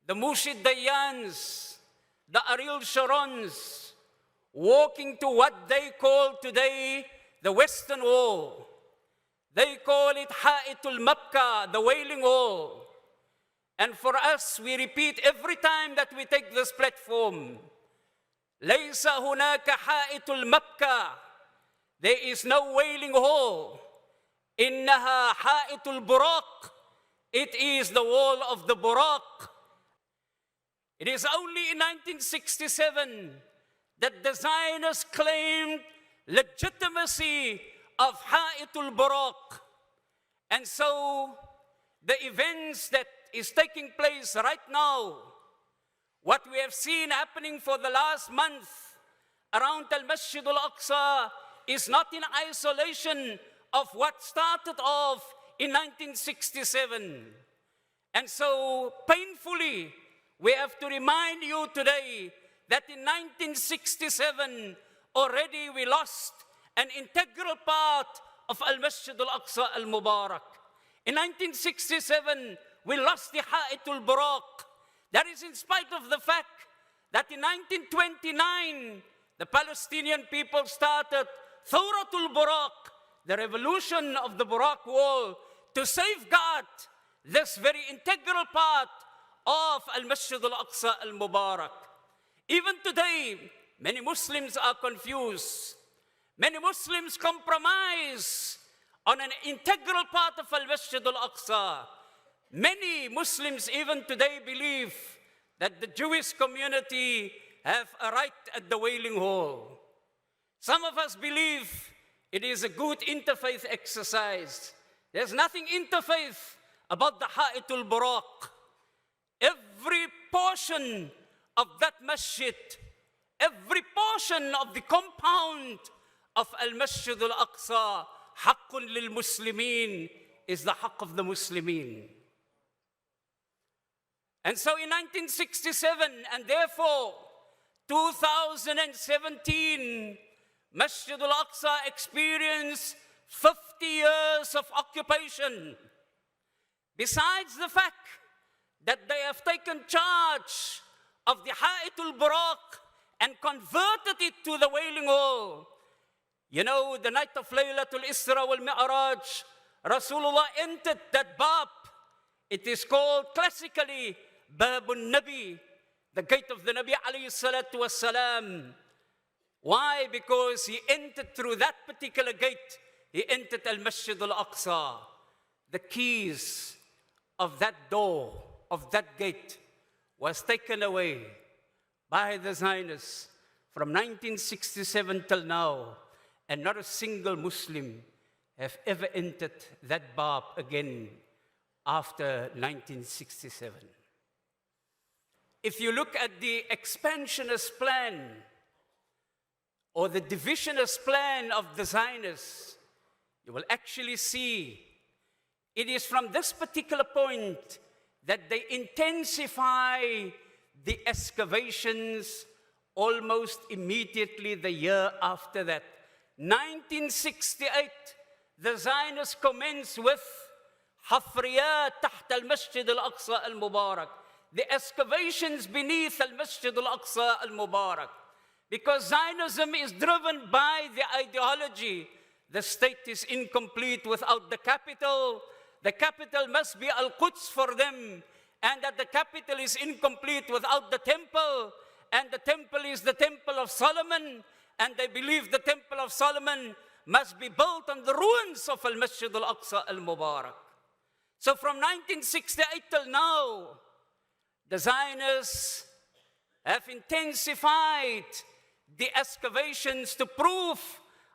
the Murshid Dayyans, the Ariel Sharons, walking to what they call today the Western Wall. They call it Ha'itul Makkah, the Wailing Wall. And for us, we repeat every time that we take this platform, لَيْسَ هُنَاكَ حَائِطُ الْمَكَّةِ. There is no Wailing Wall. إِنَّهَا حَائِطُ الْبُرَاقِ. It is the wall of the Buraq. It is only in 1967 that the Zionists claimed legitimacy of Ha'itul Buraq. And so the events that is taking place right now, what we have seen happening for the last month around Al-Masjid Al-Aqsa is not in isolation of what started off in 1967. And so painfully, we have to remind you today that in 1967, already we lost an integral part of Al-Masjid Al-Aqsa Al-Mubarak. In 1967, we lost the Ha'itul Buraq. That is in spite of the fact that in 1929, the Palestinian people started Thawratul Buraq, the revolution of the Buraq wall, to safeguard this very integral part of Al-Masjid Al-Aqsa Al-Mubarak. Even today, many Muslims are confused. Many Muslims compromise on an integral part of Al-Masjid Al-Aqsa. Many Muslims even today believe that the Jewish community have a right at the Wailing Wall. Some of us believe it is a good interfaith exercise. There's nothing interfaith about the Ha'itul Buraq. Every portion of that masjid, every portion of the compound of Al-Masjid Al-Aqsa, Haqqun lil-Muslimin, is the haqq of the Muslimin. And so in 1967, and therefore 2017, Masjid Al-Aqsa experienced 50 years of occupation. Besides the fact that they have taken charge of the Ha'itul Buraq and converted it to the Wailing Wall. You know, the night of Laylatul Isra wal Mi'raj, Rasulullah entered that Bab. It is called classically Babun Nabi, the gate of the Nabi alayhi salatu wassalam. Why? Because he entered through that particular gate. He entered Al-Masjid Al-Aqsa. The keys of that door, of that gate, was taken away by the Zionists from 1967 till now, and not a single Muslim have ever entered that Bab again after 1967. If you look at the expansionist plan or the divisionist plan of the Zionists, you will actually see it is from this particular point that they intensify the excavations almost immediately the year after that. 1968, the Zionists commenced with Hafriyat Taht al-Masjid al-Aqsa al-Mubarak, the excavations beneath al-Masjid al-Aqsa al-Mubarak. Because Zionism is driven by the ideology, the state is incomplete without the capital. The capital must be Al-Quds for them, and that the capital is incomplete without the temple, and the temple is the Temple of Solomon, and they believe the Temple of Solomon must be built on the ruins of Al-Masjid Al-Aqsa Al-Mubarak. So from 1968 till now, the Zionists have intensified the excavations to prove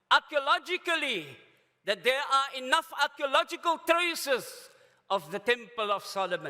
archaeologically that there are enough archaeological traces of the Temple of Solomon.